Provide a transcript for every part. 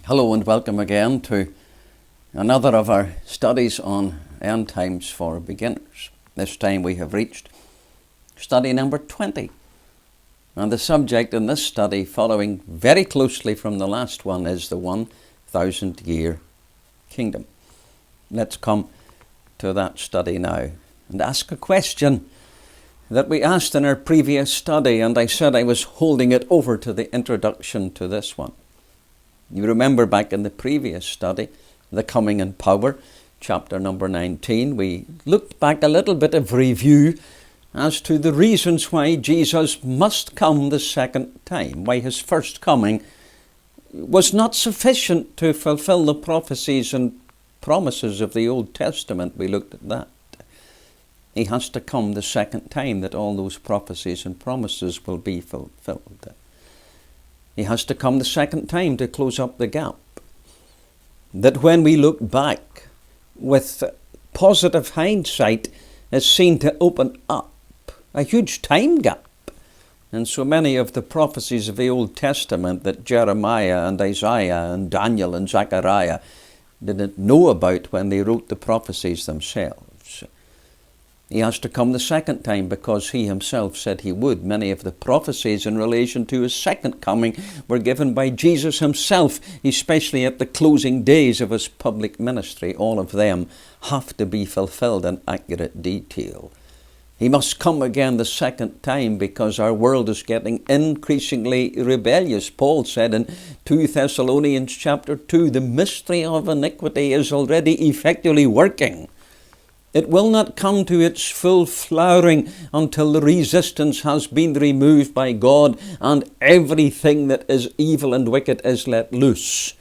Hello and welcome again to another of our studies on End Times for Beginners. This time we have reached study number 20. And the subject in this study, following very closely from the last one, is the 1,000-year kingdom. Let's come to that study now and ask a question that we asked in our previous study, and I said I was holding it over to the introduction to this one. You remember back in the previous study, The Coming in Power, chapter number 19, we looked back a little bit of review as to the reasons why Jesus must come the second time, why his first coming was not sufficient to fulfill the prophecies and promises of the Old Testament. We looked at that. He has to come the second time that all those prophecies and promises will be fulfilled. He has to come the second time to close up the gap. That when we look back with positive hindsight is seen to open up a huge time gap. And so many of the prophecies of the Old Testament that Jeremiah and Isaiah and Daniel and Zechariah didn't know about when they wrote the prophecies themselves. He has to come the second time because he himself said he would. Many of the prophecies in relation to his second coming were given by Jesus himself, especially at the closing days of his public ministry. All of them have to be fulfilled in accurate detail. He must come again the second time because our world is getting increasingly rebellious. Paul said in 2 Thessalonians chapter 2, the mystery of iniquity is already effectually working. It will not come to its full flowering until the resistance has been removed by God and everything that is evil and wicked is let loose.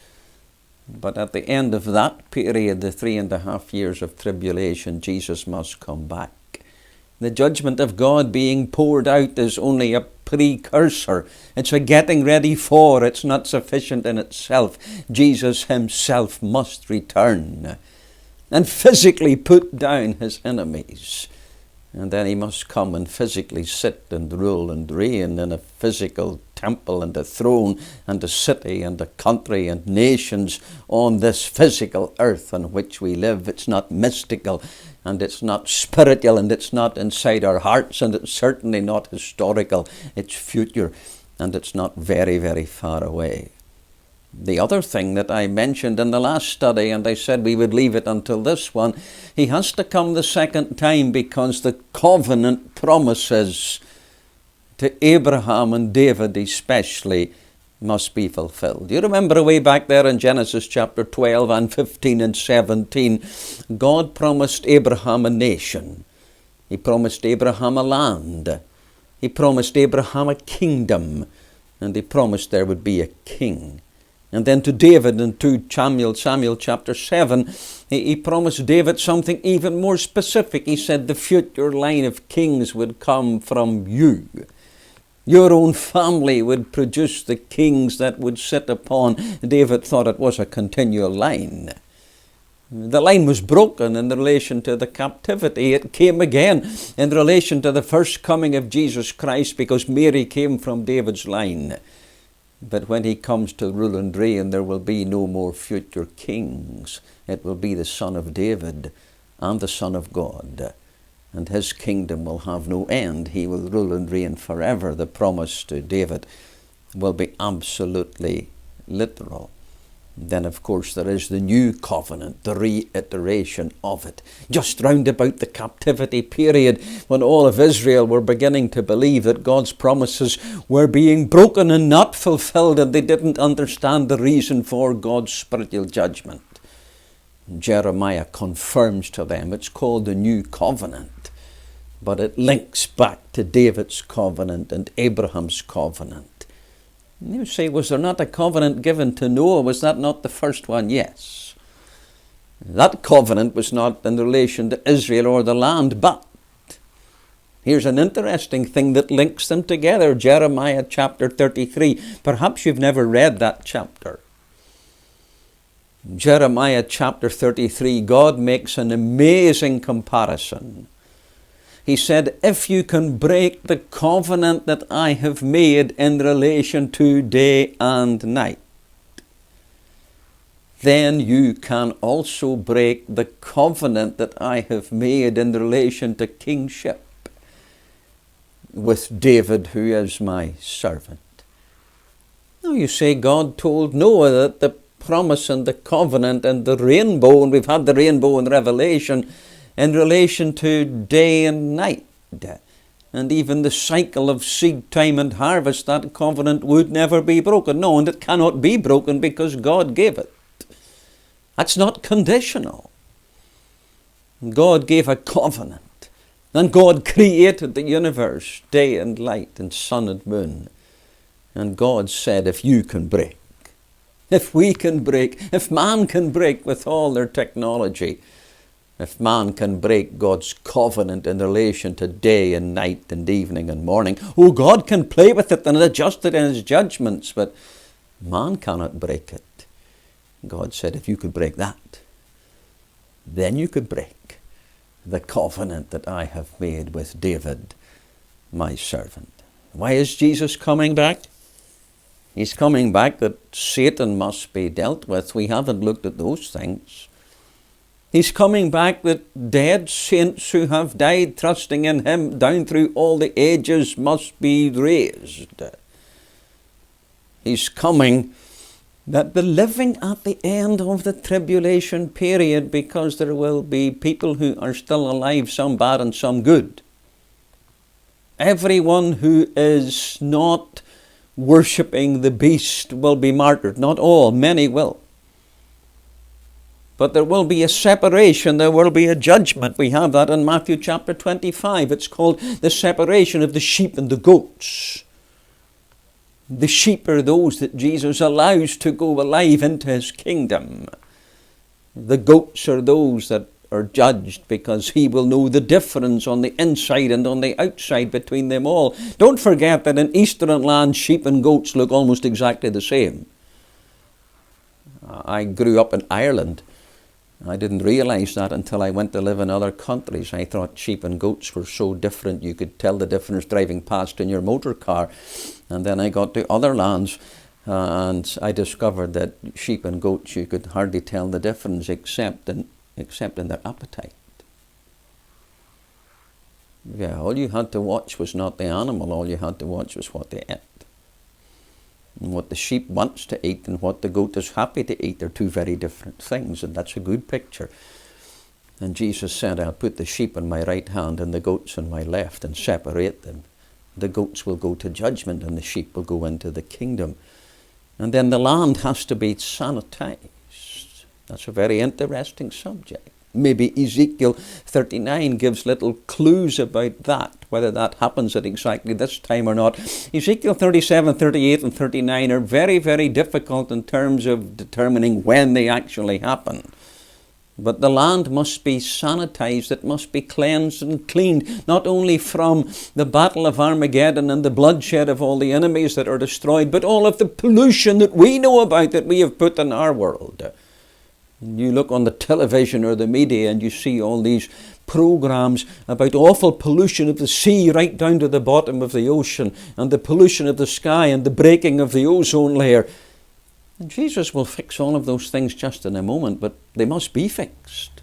But at the end of that period, the 3.5 years of tribulation, Jesus must come back. The judgment of God being poured out is only a precursor. It's a getting ready for. It's not sufficient in itself. Jesus himself must return and physically put down his enemies. And then he must come and physically sit and rule and reign in a physical temple and a throne and a city and a country and nations on this physical earth on which we live. It's not mystical and it's not spiritual and it's not inside our hearts and it's certainly not historical. It's future and it's not very, very far away. The other thing that I mentioned in the last study, and I said we would leave it until this one, he has to come the second time because the covenant promises to Abraham and David especially must be fulfilled. You remember way back there in Genesis chapter 12 and 15 and 17, God promised Abraham a nation. He promised Abraham a land. He promised Abraham a kingdom. And he promised there would be a king. And then to David in 2 Samuel chapter 7, he promised David something even more specific. He said the future line of kings would come from you. Your own family would produce the kings that would sit upon. David thought it was a continual line. The line was broken in relation to the captivity. It came again in relation to the first coming of Jesus Christ because Mary came from David's line. But when he comes to rule and reign, there will be no more future kings. It will be the Son of David and the Son of God. And his kingdom will have no end. He will rule and reign forever. The promise to David will be absolutely literal. Then, of course, there is the new covenant, the reiteration of it. Just round about the captivity period, when all of Israel were beginning to believe that God's promises were being broken and not fulfilled, and they didn't understand the reason for God's spiritual judgment. Jeremiah confirms to them it's called the new covenant, but it links back to David's covenant and Abraham's covenant. You say, was there not a covenant given to Noah? Was that not the first one? Yes. That covenant was not in relation to Israel or the land, but here's an interesting thing that links them together. Jeremiah chapter 33. Perhaps you've never read that chapter. Jeremiah chapter 33, God makes an amazing comparison. He said, if you can break the covenant that I have made in relation to day and night, then you can also break the covenant that I have made in relation to kingship with David, who is my servant. Now you say God told Noah that the promise and the covenant and the rainbow, and we've had the rainbow in Revelation, in relation to day and night, and even the cycle of seed time and harvest, that covenant would never be broken. No, and it cannot be broken because God gave it. That's not conditional. God gave a covenant, and God created the universe, day and light, and sun and moon. And God said, if you can break, if we can break, if man can break with all their technology, if man can break God's covenant in relation to day and night and evening and morning, oh, God can play with it and adjust it in his judgments, but man cannot break it. God said, if you could break that, then you could break the covenant that I have made with David, my servant. Why is Jesus coming back? He's coming back that Satan must be dealt with. We haven't looked at those things. He's coming back that dead saints who have died trusting in him down through all the ages must be raised. He's coming that the living at the end of the tribulation period, because there will be people who are still alive, some bad and some good. Everyone who is not worshipping the beast will be martyred. Not all, many will. But there will be a separation, there will be a judgment. We have that in Matthew chapter 25. It's called the separation of the sheep and the goats. The sheep are those that Jesus allows to go alive into his kingdom. The goats are those that are judged, because he will know the difference on the inside and on the outside between them all. Don't forget that in Eastern lands, sheep and goats look almost exactly the same. I grew up in Ireland. I didn't realize that until I went to live in other countries. I thought sheep and goats were so different. You could tell the difference driving past in your motor car. And then I got to other lands and I discovered that sheep and goats, you could hardly tell the difference except in their appetite. Yeah, all you had to watch was not the animal. All you had to watch was what they ate. And what the sheep wants to eat and what the goat is happy to eat are two very different things, and that's a good picture. And Jesus said, I'll put the sheep on my right hand and the goats on my left and separate them. The goats will go to judgment and the sheep will go into the kingdom. And then the land has to be sanitized. That's a very interesting subject. Maybe Ezekiel 39 gives little clues about that, whether that happens at exactly this time or not. Ezekiel 37, 38, and 39 are very, very difficult in terms of determining when they actually happen. But the land must be sanitized, it must be cleansed and cleaned, not only from the battle of Armageddon and the bloodshed of all the enemies that are destroyed, but all of the pollution that we know about that we have put in our world. You look on the television or the media and you see all these programs about awful pollution of the sea right down to the bottom of the ocean, and the pollution of the sky and the breaking of the ozone layer. And Jesus will fix all of those things just in a moment, but they must be fixed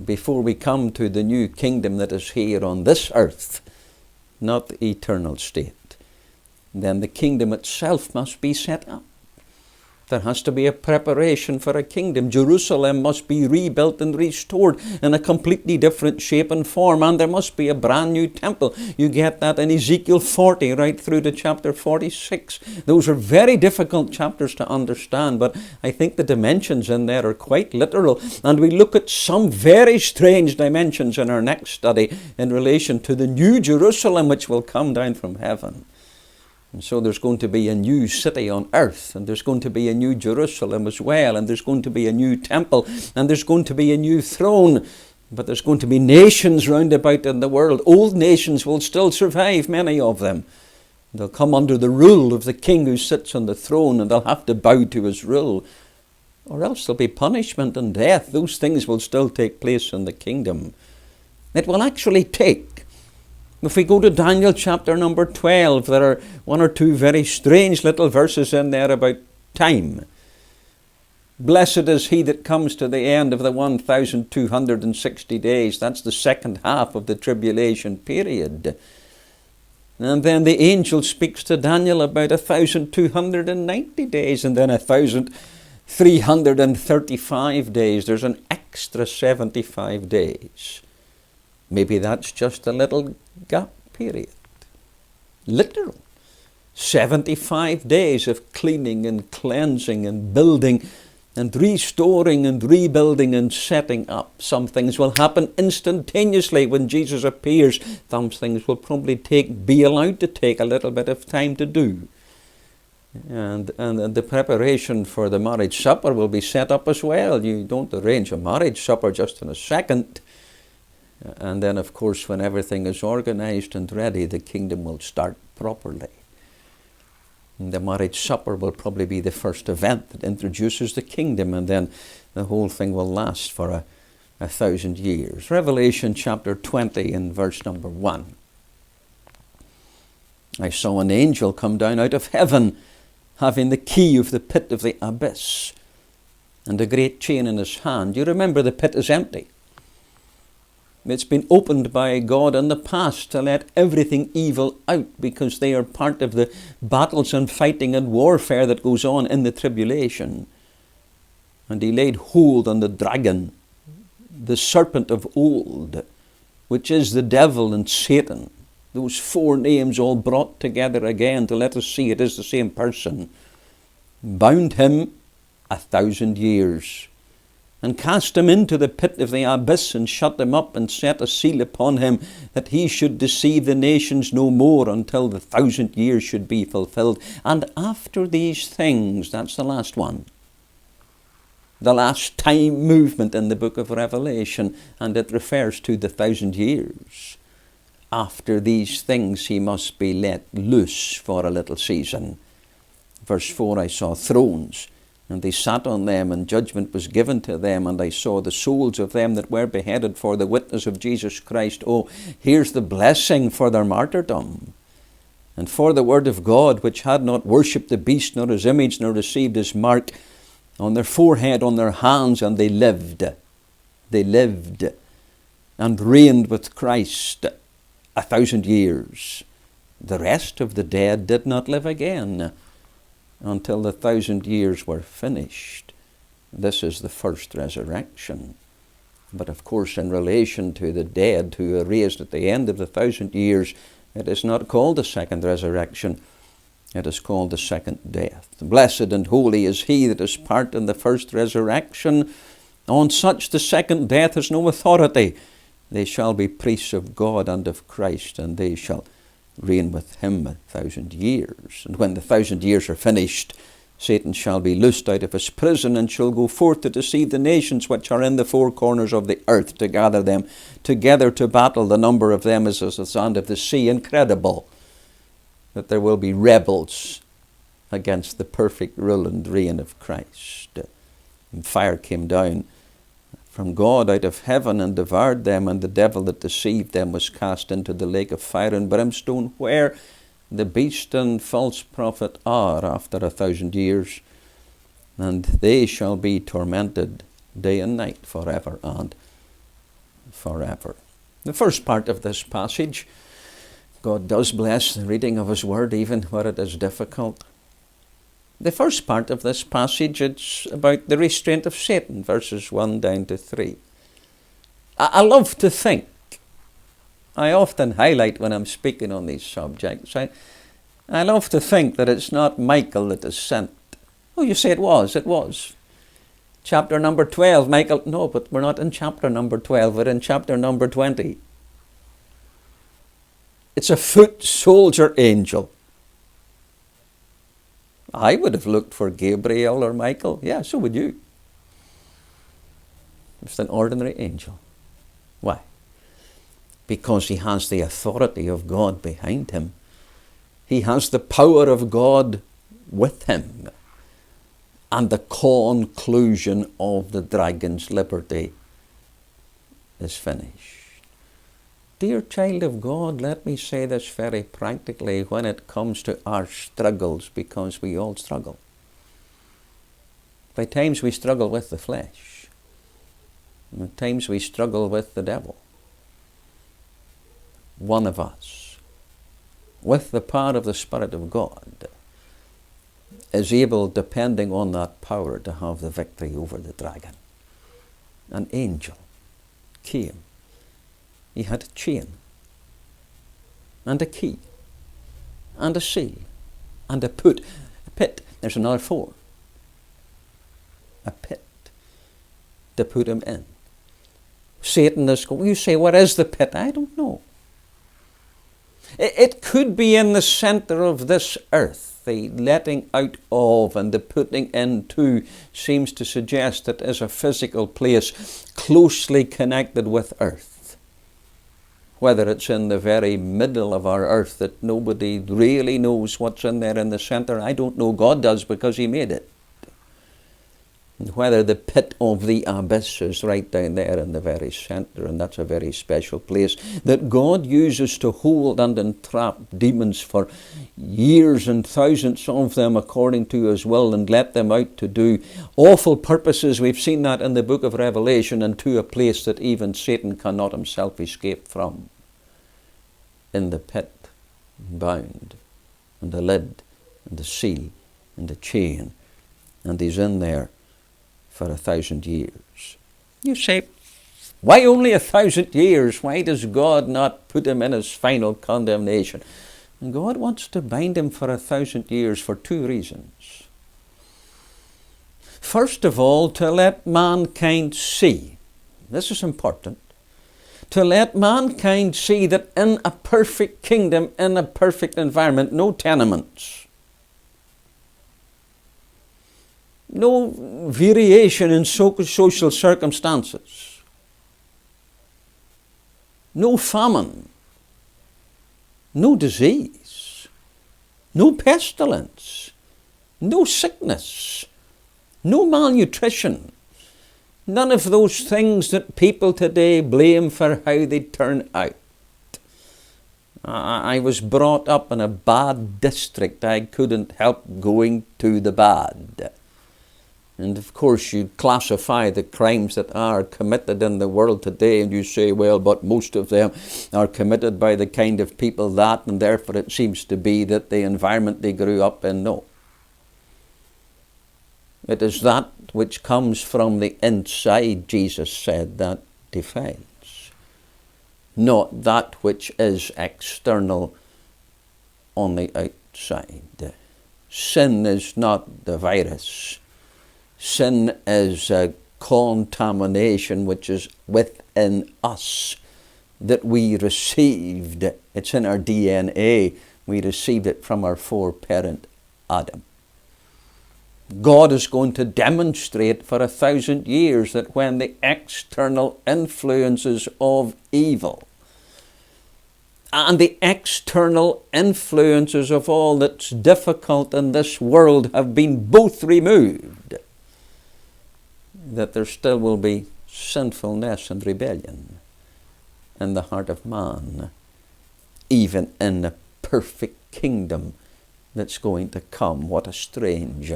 before we come to the new kingdom that is here on this earth, not the eternal state. Then the kingdom itself must be set up. There has to be a preparation for a kingdom. Jerusalem must be rebuilt and restored in a completely different shape and form. And there must be a brand new temple. You get that in Ezekiel 40 right through to chapter 46. Those are very difficult chapters to understand, but I think the dimensions in there are quite literal. And we look at some very strange dimensions in our next study in relation to the new Jerusalem which will come down from heaven. And so there's going to be a new city on earth, and there's going to be a new Jerusalem as well, and there's going to be a new temple, and there's going to be a new throne. But there's going to be nations round about in the world. Old nations will still survive, many of them. They'll come under the rule of the king who sits on the throne, and they'll have to bow to his rule. Or else there'll be punishment and death. Those things will still take place in the kingdom. It will actually take. If we go to Daniel chapter number 12, there are one or two very strange little verses in there about time. Blessed is he that comes to the end of the 1,260 days. That's the second half of the tribulation period. And then the angel speaks to Daniel about 1,290 days, and then 1,335 days. There's an extra 75 days. Maybe that's just a little gap period. Literal. 75 days of cleaning and cleansing and building and restoring and rebuilding and setting up. Some things will happen instantaneously when Jesus appears. Some things will probably be allowed to take a little bit of time to do. And the preparation for the marriage supper will be set up as well. You don't arrange a marriage supper just in a second. And then, of course, when everything is organized and ready, the kingdom will start properly. And the marriage supper will probably be the first event that introduces the kingdom, and then the whole thing will last for 1,000 years. Revelation chapter 20 and verse number 1. I saw an angel come down out of heaven, having the key of the pit of the abyss, and a great chain in his hand. You remember the pit is empty. It's been opened by God in the past to let everything evil out, because they are part of the battles and fighting and warfare that goes on in the tribulation. And he laid hold on the dragon, the serpent of old, which is the devil and Satan. Those four names all brought together again to let us see it is the same person. Bound him 1,000 years. And cast him into the pit of the abyss, and shut him up, and set a seal upon him, that he should deceive the nations no more, until the 1,000 years should be fulfilled. And after these things, that's the last one, the last time movement in the book of Revelation, and it refers to the 1,000 years. After these things he must be let loose for a little season. Verse 4, I saw thrones, and they sat on them, and judgment was given to them. And I saw the souls of them that were beheaded for the witness of Jesus Christ. Oh, here's the blessing for their martyrdom, and for the word of God, which had not worshipped the beast, nor his image, nor received his mark on their forehead, on their hands. And they lived and reigned with Christ 1,000 years. The rest of the dead did not live again until the 1,000 years were finished. This is the first resurrection. But of course, in relation to the dead who are raised at the end of the 1,000 years, it is not called the second resurrection. It is called the second death. Blessed and holy is he that is part in the first resurrection. On such the second death has no authority. They shall be priests of God and of Christ, and they shall reign with him 1,000 years. And when the 1,000 years are finished, Satan shall be loosed out of his prison, and shall go forth to deceive the nations which are in the four corners of the earth, to gather them together to battle. The number of them is as the sand of the sea. Incredible that there will be rebels against the perfect rule and reign of Christ. And fire came down from God out of heaven and devoured them, and the devil that deceived them was cast into the lake of fire and brimstone, where the beast and false prophet are after 1,000 years, and they shall be tormented day and night forever and forever. The first part of this passage, God does bless the reading of his word even where it is difficult. The first part of this passage, it's about the restraint of Satan, verses 1 down to 3. I love to think, I often highlight when I'm speaking on these subjects, I love to think that it's not Michael that is sent. Oh, you say it was. Chapter number 12, Michael, no, but we're not in chapter number 12, we're in chapter number 20. It's a foot soldier angel. I would have looked for Gabriel or Michael. Yeah, so would you. It's an ordinary angel. Why? Because he has the authority of God behind him. He has the power of God with him. And the conclusion of the dragon's liberty is finished. Dear child of God, let me say this very practically when it comes to our struggles, because we all struggle. By times we struggle with the flesh. And at times we struggle with the devil. One of us, with the power of the Spirit of God, is able, depending on that power, to have the victory over the dragon. An angel came. He had a chain and a key and a seal and a pit. There's another 4. A pit to put him in. Satan is going, you say, what is the pit? I don't know. It could be in the center of this earth. The letting out of and the putting into seems to suggest that it is a physical place closely connected with earth. Whether it's in the very middle of our earth that nobody really knows what's in there in the center, I don't know. God does, because He made it. And whether the pit of the abyss is right down there in the very center, and that's a very special place that God uses to hold and entrap demons for years and thousands of them according to His will, and let them out to do awful purposes. We've seen that in the book of Revelation, and to a place that even Satan cannot himself escape from. In the pit, bound, and the lid, and the seal, and the chain, and he's in there for 1,000 years. You say, why only 1,000 years? Why does God not put him in his final condemnation? And God wants to bind him for 1,000 years for 2 reasons. First of all, to let mankind see. This is important. To let mankind see that in a perfect kingdom, in a perfect environment, no tenements, no variation in social circumstances, no famine, no disease, no pestilence, no sickness, no malnutrition, none of those things that people today blame for how they turn out. I was brought up in a bad district. I couldn't help going to the bad. And of course you classify the crimes that are committed in the world today, and you say, well, but most of them are committed by the kind of people that, and therefore it seems to be that the environment they grew up in. No. It is that which comes from the inside, Jesus said, that defiles, not that which is external on the outside. Sin is not the virus. Sin is a contamination which is within us that we received. It's in our DNA. We received it from our foreparent Adam. God is going to demonstrate for 1,000 years that when the external influences of evil and the external influences of all that's difficult in this world have been both removed, that there still will be sinfulness and rebellion in the heart of man, even in the perfect kingdom that's going to come. What a strange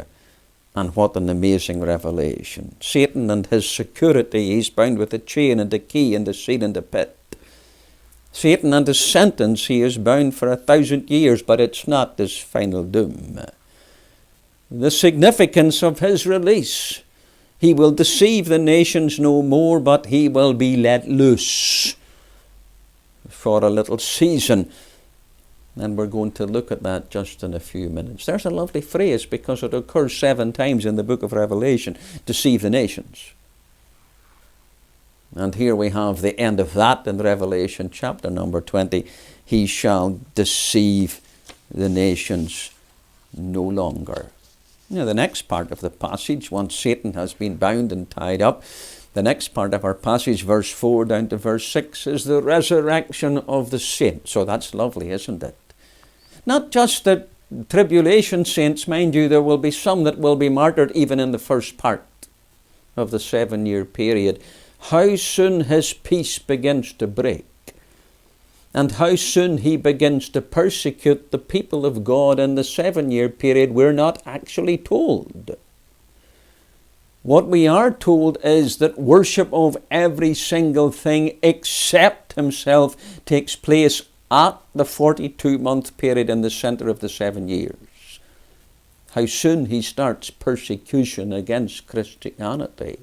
and what an amazing revelation. Satan and his security, he's bound with a chain and a key and a seal and a pit. Satan and his sentence, he is bound for 1,000 years, but it's not his final doom. The significance of his release: he will deceive the nations no more, but he will be let loose for a little season. And we're going to look at that just in a few minutes. There's a lovely phrase, because it occurs 7 times in the book of Revelation: deceive the nations. And here we have the end of that in Revelation chapter number 20. He shall deceive the nations no longer. Now, the next part of the passage, once Satan has been bound and tied up, the next part of our passage, verse 4 down to verse 6, is the resurrection of the saints. So that's lovely, isn't it? Not just the tribulation saints, mind you, there will be some that will be martyred even in the first part of the 7-year period. How soon his peace begins to break, and how soon he begins to persecute the people of God in the 7-year period, we're not actually told. What we are told is that worship of every single thing except himself takes place at the 42-month period in the center of the 7 years. How soon he starts persecution against Christianity,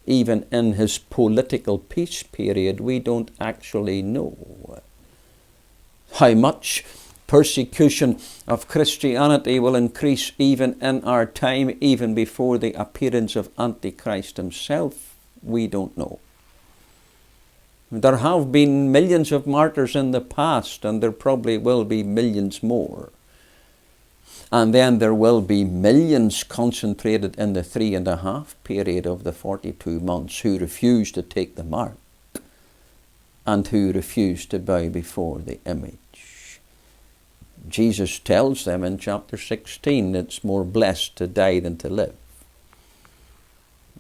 even in his political peace period, we don't actually know. How much persecution of Christianity will increase even in our time, even before the appearance of Antichrist himself, we don't know. There have been millions of martyrs in the past, and there probably will be millions more. And then there will be millions concentrated in the 3.5 period of the 42 months who refuse to take the mark and who refuse to bow before the image. Jesus tells them in chapter 16, it's more blessed to die than to live.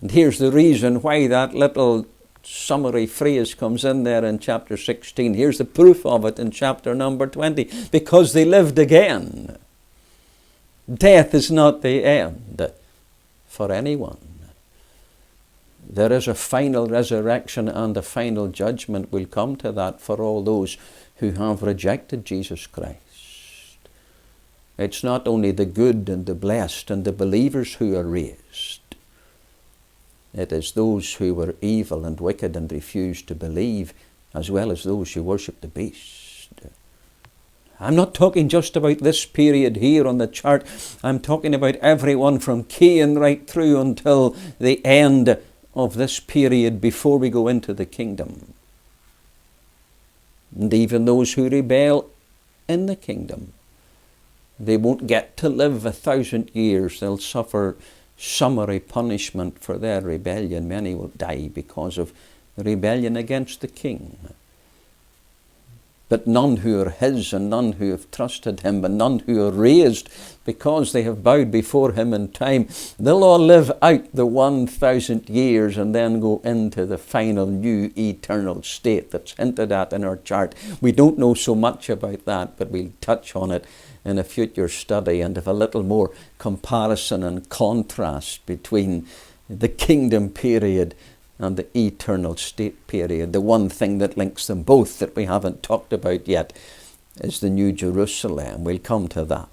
And here's the reason why that little summary phrase comes in there in chapter 16. Here's the proof of it in chapter number 20. Because they lived again. Death is not the end for anyone. There is a final resurrection and a final judgment will come to that for all those who have rejected Jesus Christ. It's not only the good and the blessed and the believers who are raised. It is those who were evil and wicked and refused to believe, as well as those who worship the beast. I'm not talking just about this period here on the chart. I'm talking about everyone from Cain right through until the end of this period before we go into the kingdom. And even those who rebel in the kingdom. They won't get to live 1,000 years. They'll suffer summary punishment for their rebellion. Many will die because of rebellion against the king. But none who are his, and none who have trusted him, and none who are raised because they have bowed before him in time, they'll all live out the 1,000 years and then go into the final new eternal state that's hinted at in our chart. We don't know so much about that, but we'll touch on it in a future study and have a little more comparison and contrast between the kingdom period and the eternal state period. The one thing that links them both that we haven't talked about yet is the New Jerusalem. We'll come to that.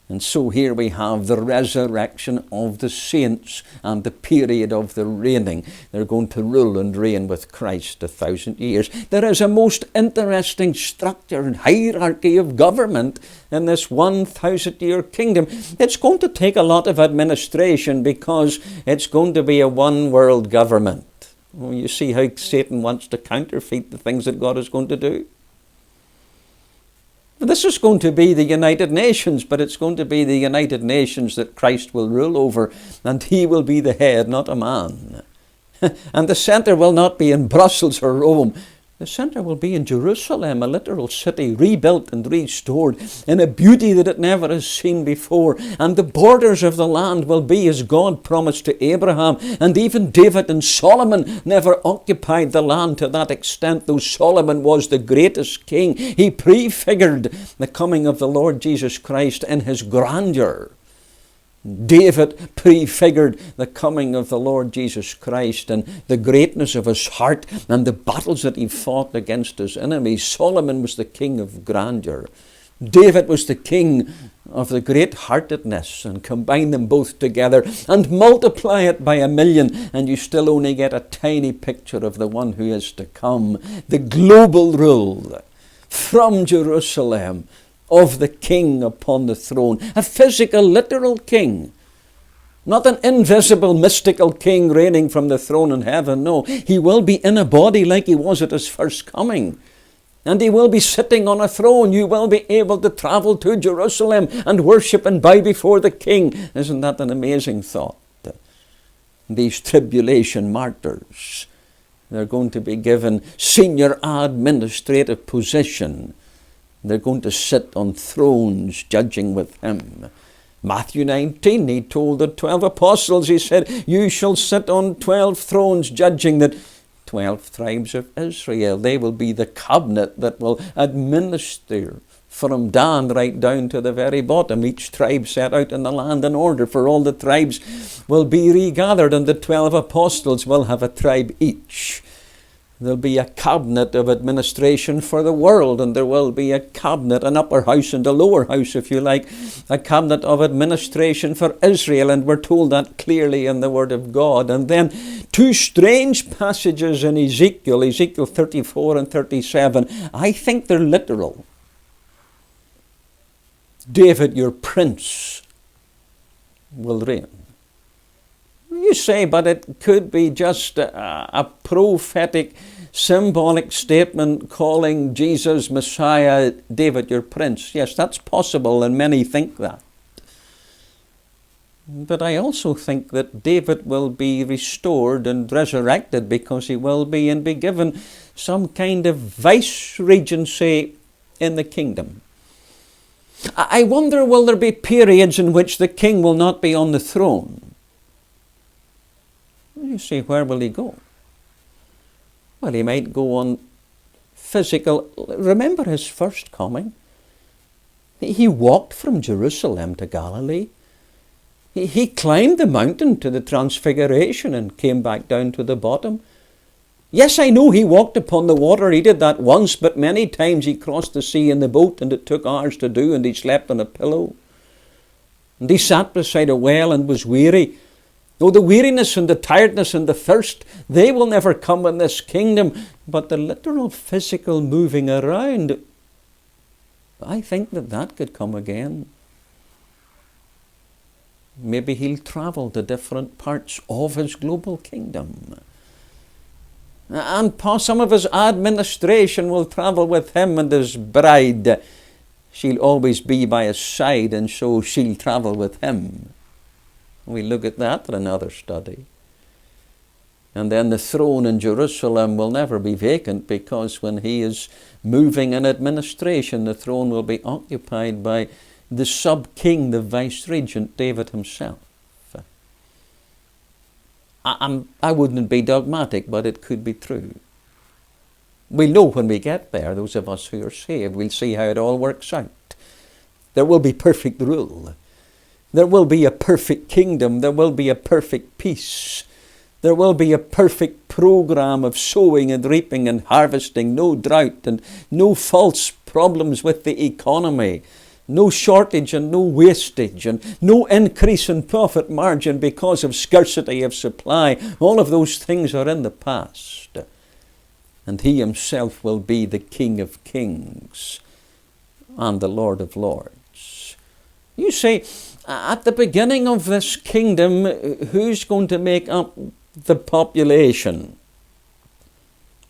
And so here we have the resurrection of the saints and the period of the reigning. They're going to rule and reign with Christ 1,000 years. There is a most interesting structure and hierarchy of government in this 1,000-year kingdom. It's going to take a lot of administration because it's going to be a one-world government. Well, you see how Satan wants to counterfeit the things that God is going to do? This is going to be the United Nations, but it's going to be the United Nations that Christ will rule over, and he will be the head, not a man. And the center will not be in Brussels or Rome. The center will be in Jerusalem, a literal city rebuilt and restored in a beauty that it never has seen before. And the borders of the land will be as God promised to Abraham. And even David and Solomon never occupied the land to that extent, though Solomon was the greatest king. He prefigured the coming of the Lord Jesus Christ in his grandeur. David prefigured the coming of the Lord Jesus Christ and the greatness of his heart and the battles that he fought against his enemies. Solomon was the king of grandeur. David was the king of the great-heartedness, and combine them both together and multiply it by 1,000,000 and you still only get a tiny picture of the one who is to come. The global rule from Jerusalem of the king upon the throne. A physical, literal king. Not an invisible, mystical king reigning from the throne in heaven. No, he will be in a body like he was at his first coming. And he will be sitting on a throne. You will be able to travel to Jerusalem and worship and bow before the king. Isn't that an amazing thought? These tribulation martyrs, they're going to be given senior administrative position. They're going to sit on thrones judging with him. Matthew 19, he told the 12 apostles, he said, you shall sit on 12 thrones judging the 12 tribes of Israel. They will be the cabinet that will administer from Dan right down to the very bottom. Each tribe set out in the land in order, for all the tribes will be regathered, and the 12 apostles will have a tribe each. There'll be a cabinet of administration for the world, and there will be a cabinet, an upper house and a lower house, if you like, a cabinet of administration for Israel, and we're told that clearly in the Word of God. And then two strange passages in Ezekiel 34 and 37, I think they're literal. David, your prince, will reign. You say, but it could be just a prophetic, symbolic statement calling Jesus Messiah, David, your prince. Yes, that's possible, and many think that. But I also think that David will be restored and resurrected, because he will be and be given some kind of vice-regency in the kingdom. I wonder, will there be periods in which the king will not be on the throne? You say, where will he go? Well, he might go on physical. Remember his first coming? He walked from Jerusalem to Galilee. He climbed the mountain to the Transfiguration and came back down to the bottom. Yes, I know he walked upon the water. He did that once, but many times he crossed the sea in the boat, and it took hours to do, and he slept on a pillow. And he sat beside a well and was weary. Oh, the weariness and the tiredness and the thirst, they will never come in this kingdom. But the literal physical moving around, I think that could come again. Maybe he'll travel to different parts of his global kingdom. And some of his administration will travel with him, and his bride, she'll always be by his side, and so she'll travel with him. We look at that in another study. And then the throne in Jerusalem will never be vacant, because when he is moving in administration, the throne will be occupied by the sub-king, the vice-regent, David himself. I wouldn't be dogmatic, but it could be true. We'll know when we get there, those of us who are saved. We'll see how it all works out. There will be perfect rule. There will be a perfect kingdom. There will be a perfect peace. There will be a perfect program of sowing and reaping and harvesting. No drought and no false problems with the economy. No shortage and no wastage, and no increase in profit margin because of scarcity of supply. All of those things are in the past. And he himself will be the King of Kings and the Lord of Lords. You say, at the beginning of this kingdom, who's going to make up the population?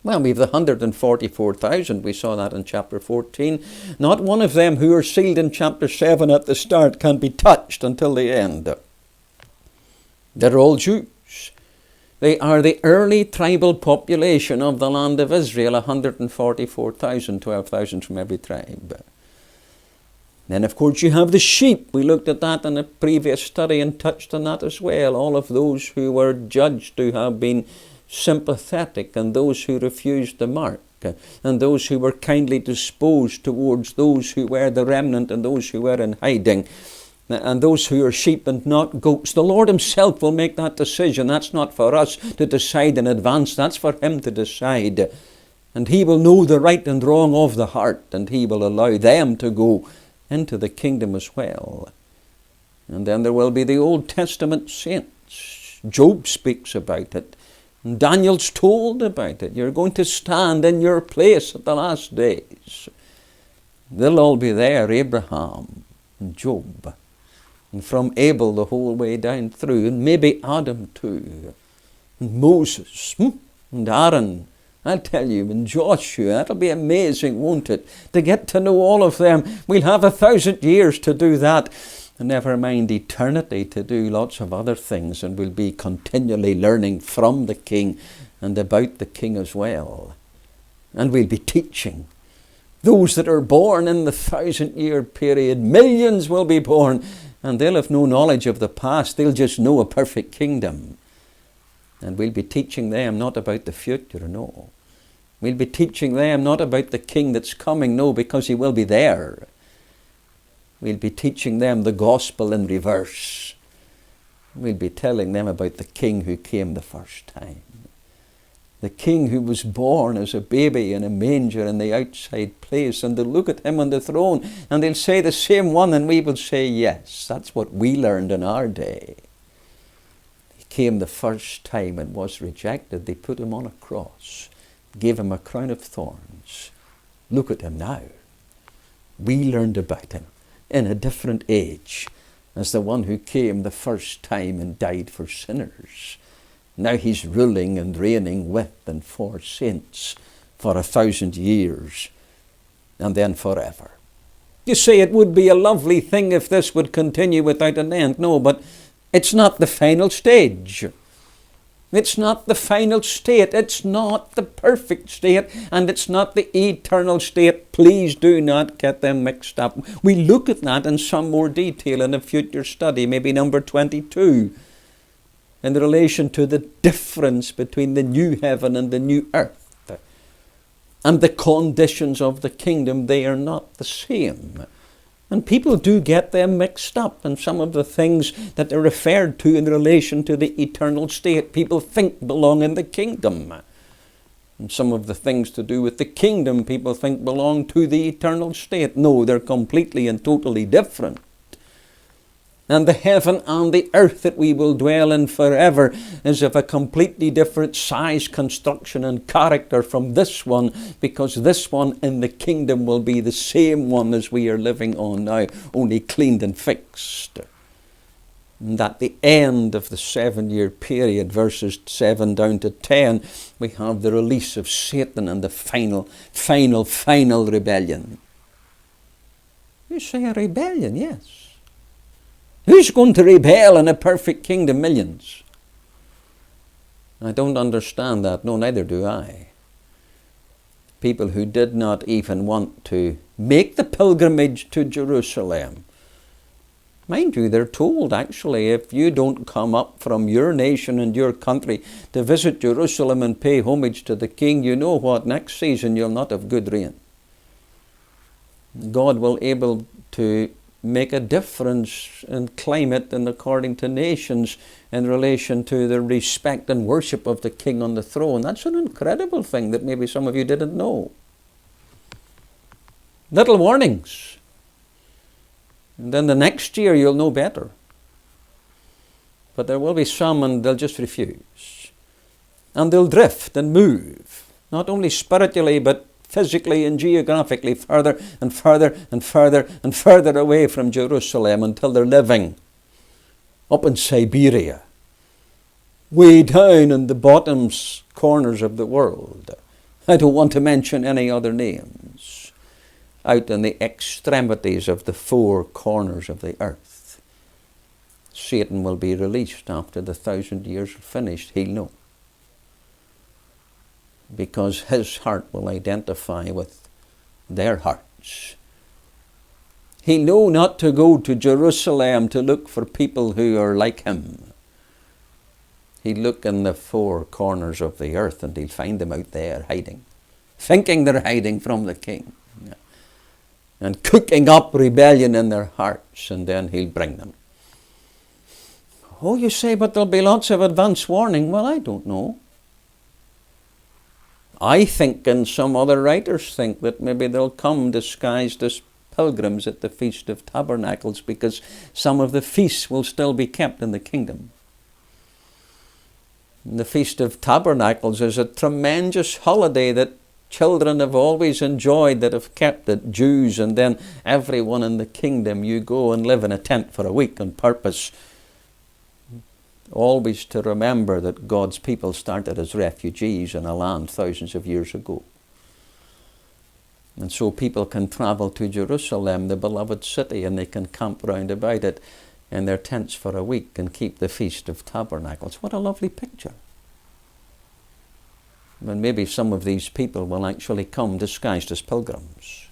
Well, we have the 144,000. We saw that in chapter 14. Not one of them who are sealed in chapter 7 at the start can be touched until the end. They're all Jews. They are the early tribal population of the land of Israel, 144,000, 12,000 from every tribe. Then, of course, you have the sheep. We looked at that in a previous study and touched on that as well. All of those who were judged to have been sympathetic, and those who refused the mark, and those who were kindly disposed towards those who were the remnant and those who were in hiding, and those who are sheep and not goats. The Lord himself will make that decision. That's not for us to decide in advance. That's for him to decide. And he will know the right and wrong of the heart, and he will allow them to go into the kingdom as well. And then there will be the Old Testament saints. Job speaks about it. And Daniel's told about it. You're going to stand in your place at the last days. They'll all be there, Abraham and Job. And from Abel the whole way down through. And maybe Adam too. And Moses and Aaron. I'll tell you, and Joshua. That'll be amazing, won't it? To get to know all of them. We'll have 1,000 years to do that. Never mind eternity to do lots of other things, and we'll be continually learning from the King and about the King as well. And we'll be teaching. Those that are born in the 1,000-year period, millions will be born, and they'll have no knowledge of the past. They'll just know a perfect kingdom. And we'll be teaching them not about the future, no. We'll be teaching them not about the King that's coming, no, because he will be there. We'll be teaching them the gospel in reverse. We'll be telling them about the King who came the first time. The King who was born as a baby in a manger in the outside place. And they'll look at him on the throne and they'll say the same one, and we will say, yes, that's what we learned in our day. He came the first time and was rejected. They put him on a cross, gave him a crown of thorns. Look at him now. We learned about him in a different age as the one who came the first time and died for sinners. Now he's ruling and reigning with and for saints for 1,000 years and then forever. You say it would be a lovely thing if this would continue without an end. No, but it's not the final stage. It's not the final state. It's not the perfect state, and it's not the eternal state. Please do not get them mixed up. We look at that in some more detail in a future study, maybe number 22, in relation to the difference between the new heaven and the new earth. And the conditions of the kingdom, they are not the same. And people do get them mixed up. And some of the things that they're referred to in relation to the eternal state, people think belong in the kingdom. And some of the things to do with the kingdom, people think belong to the eternal state. No, they're completely and totally different. And the heaven and the earth that we will dwell in forever is of a completely different size, construction and character from this one, because this one in the kingdom will be the same one as we are living on now, only cleaned and fixed. And at the end of the 7-year period, verses 7 down to 10, we have the release of Satan and the final rebellion. You say a rebellion, yes. Who's going to rebel in a perfect kingdom? Millions. I don't understand that. No, neither do I. People who did not even want to make the pilgrimage to Jerusalem. Mind you, they're told actually, if you don't come up from your nation and your country to visit Jerusalem and pay homage to the King, you know what, next season you'll not have good rain. God will able to make a difference in climate and according to nations in relation to the respect and worship of the King on the throne. That's an incredible thing that maybe some of you didn't know. Little warnings. And then the next year you'll know better. But there will be some and they'll just refuse. And they'll drift and move, not only spiritually but physically and geographically, further and further and further and further away from Jerusalem until they're living up in Siberia, way down in the bottom corners of the world. I don't want to mention any other names. Out in the extremities of the 4 corners of the earth. Satan will be released after the 1,000 years are finished. He'll know. Because his heart will identify with their hearts. He'll know not to go to Jerusalem to look for people who are like him. He'll look in the 4 corners of the earth and he'll find them out there hiding, thinking they're hiding from the King, and cooking up rebellion in their hearts, and then he'll bring them. Oh, you say, but there'll be lots of advance warning. Well, I don't know. I think, and some other writers think, that maybe they'll come disguised as pilgrims at the Feast of Tabernacles, because some of the feasts will still be kept in the kingdom. And the Feast of Tabernacles is a tremendous holiday that children have always enjoyed, that have kept it, Jews, and then everyone in the kingdom. You go and live in a tent for a week on purpose, always to remember that God's people started as refugees in a land thousands of years ago. And so people can travel to Jerusalem, the beloved city, and they can camp round about it in their tents for a week and keep the Feast of Tabernacles. What a lovely picture. And maybe some of these people will actually come disguised as pilgrims.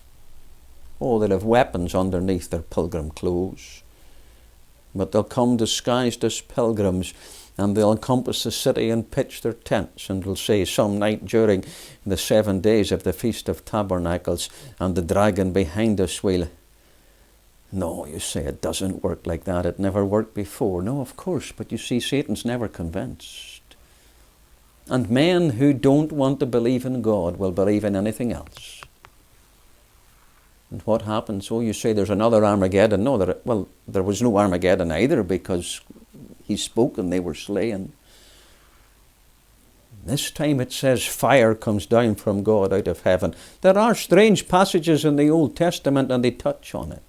Oh, they'll have weapons underneath their pilgrim clothes. But they'll come disguised as pilgrims, and they'll encompass the city and pitch their tents, and will say some night during the 7 days of the Feast of Tabernacles, and the dragon behind us will No, you say it doesn't work like that. It never worked before. No, of course, but you see, Satan's never convinced. And men who don't want to believe in God will believe in anything else. And what happens? Oh, you say there's another Armageddon. No, there was no Armageddon either, because he spoke and they were slain. This time it says fire comes down from God out of heaven. There are strange passages in the Old Testament and they touch on it.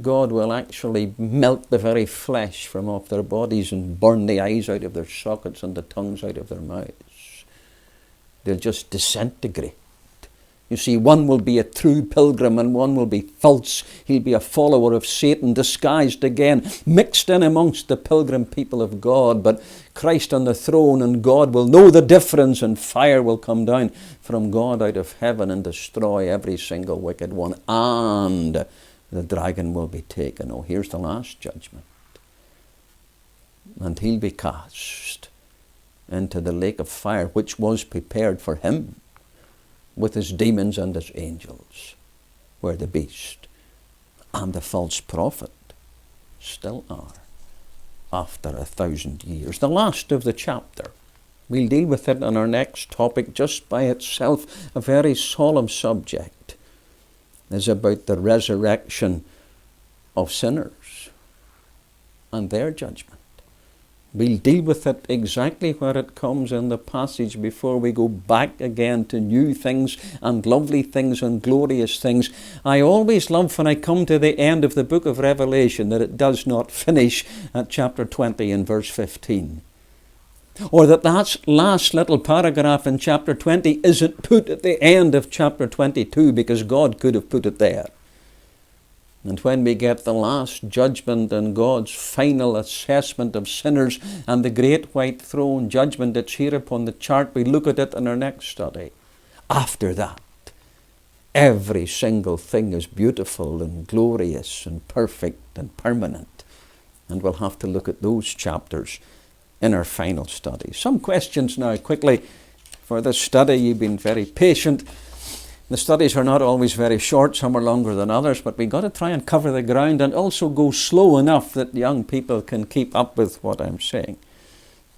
God will actually melt the very flesh from off their bodies and burn the eyes out of their sockets and the tongues out of their mouths. They'll just disintegrate. You see, one will be a true pilgrim and one will be false. He'll be a follower of Satan, disguised again, mixed in amongst the pilgrim people of God. But Christ on the throne, and God will know the difference, and fire will come down from God out of heaven and destroy every single wicked one. And the dragon will be taken. Oh, here's the last judgment. And he'll be cast into the lake of fire, which was prepared for him, with his demons and his angels, where the beast and the false prophet still are after 1,000 years. The last of the chapter. We'll deal with it on our next topic, just by itself, a very solemn subject, is about the resurrection of sinners and their judgment. We'll deal with it exactly where it comes in the passage before we go back again to new things and lovely things and glorious things. I always love when I come to the end of the book of Revelation that it does not finish at chapter 20 and verse 15. Or that last little paragraph in chapter 20 isn't put at the end of chapter 22, because God could have put it there. And when we get the last judgment and God's final assessment of sinners and the great white throne judgment that's here upon the chart, we look at it in our next study. After that, every single thing is beautiful and glorious and perfect and permanent. And we'll have to look at those chapters in our final study. Some questions now quickly for this study. You've been very patient. The studies are not always very short, some are longer than others, but we've got to try and cover the ground and also go slow enough that young people can keep up with what I'm saying.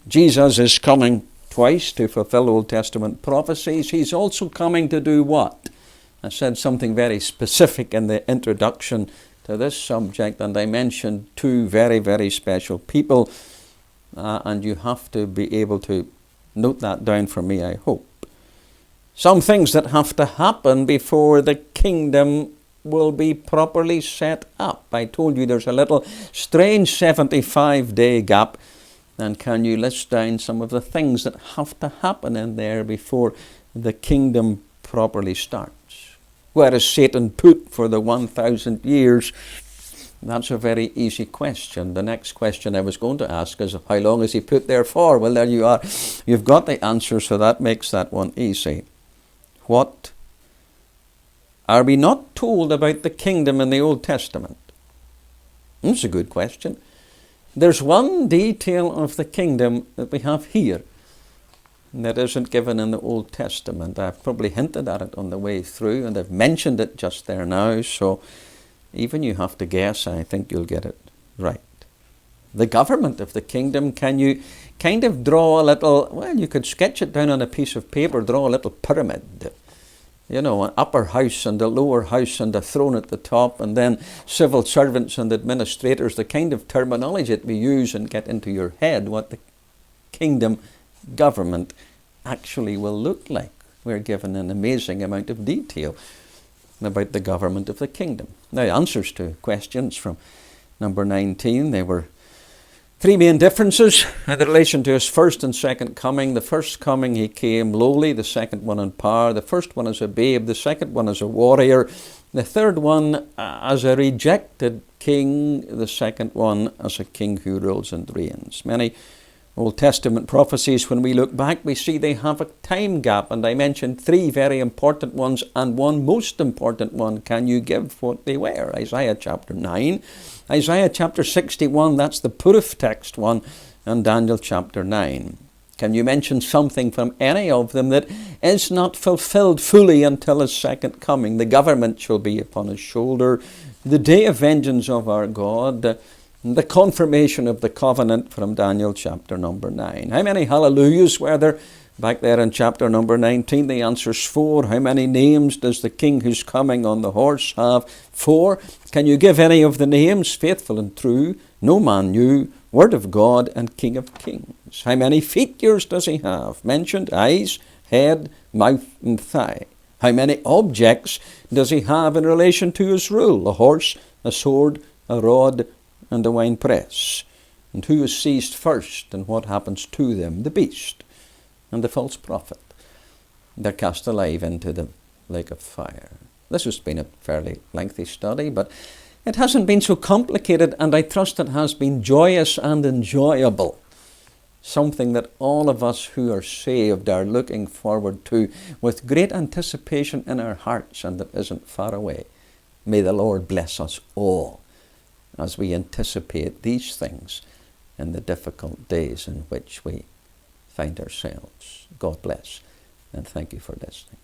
Jesus is coming twice to fulfill Old Testament prophecies. He's also coming to do what? I said something very specific in the introduction to this subject, and I mentioned two very, very special people, and you have to be able to note that down for me, I hope. Some things that have to happen before the kingdom will be properly set up. I told you there's a little strange 75-day gap. And can you list down some of the things that have to happen in there before the kingdom properly starts? Where is Satan put for the 1,000 years? That's a very easy question. The next question I was going to ask is, how long is he put there for? Well, there you are. You've got the answer, so that makes that one easy. What are we not told about the kingdom in the Old Testament? That's a good question. There's one detail of the kingdom that we have here that isn't given in the Old Testament. I've probably hinted at it on the way through, and I've mentioned it just there now, so even you have to guess, I think you'll get it right. The government of the kingdom, can you kind of draw a little, well, you could sketch it down on a piece of paper, draw a little pyramid. You know, an upper house and a lower house and a throne at the top, and then civil servants and administrators, the kind of terminology that we use and get into your head, what the kingdom government actually will look like. We're given an amazing amount of detail about the government of the kingdom. Now, answers to questions from number 19, they were three main differences in relation to his first and second coming. The first coming he came lowly, the second one in power. The first one as a babe, the second one as a warrior. The third one as a rejected king, the second one as a king who rules and reigns. Many Old Testament prophecies, when we look back, we see they have a time gap, and I mentioned three very important ones and one most important one. Can you give what they were? Isaiah chapter 9, Isaiah chapter 61, that's the proof text one, and Daniel chapter 9. Can you mention something from any of them that is not fulfilled fully until his second coming? The government shall be upon his shoulder, the day of vengeance of our God, the confirmation of the covenant from Daniel chapter number 9. How many hallelujahs were there back there in chapter number 19? The answer's 4. How many names does the king who's coming on the horse have? 4. Can you give any of the names? Faithful and true, no man knew, Word of God, and King of Kings. How many features does he have? Mentioned: eyes, head, mouth, and thigh. How many objects does he have in relation to his rule? A horse, a sword, a rod, and a winepress. And who is seized first, and what happens to them? The beast and the false prophet. They're cast alive into the lake of fire. This has been a fairly lengthy study, but it hasn't been so complicated, and I trust it has been joyous and enjoyable. Something that all of us who are saved are looking forward to with great anticipation in our hearts, and that isn't far away. May the Lord bless us all as we anticipate these things in the difficult days in which we find ourselves. God bless, and thank you for listening.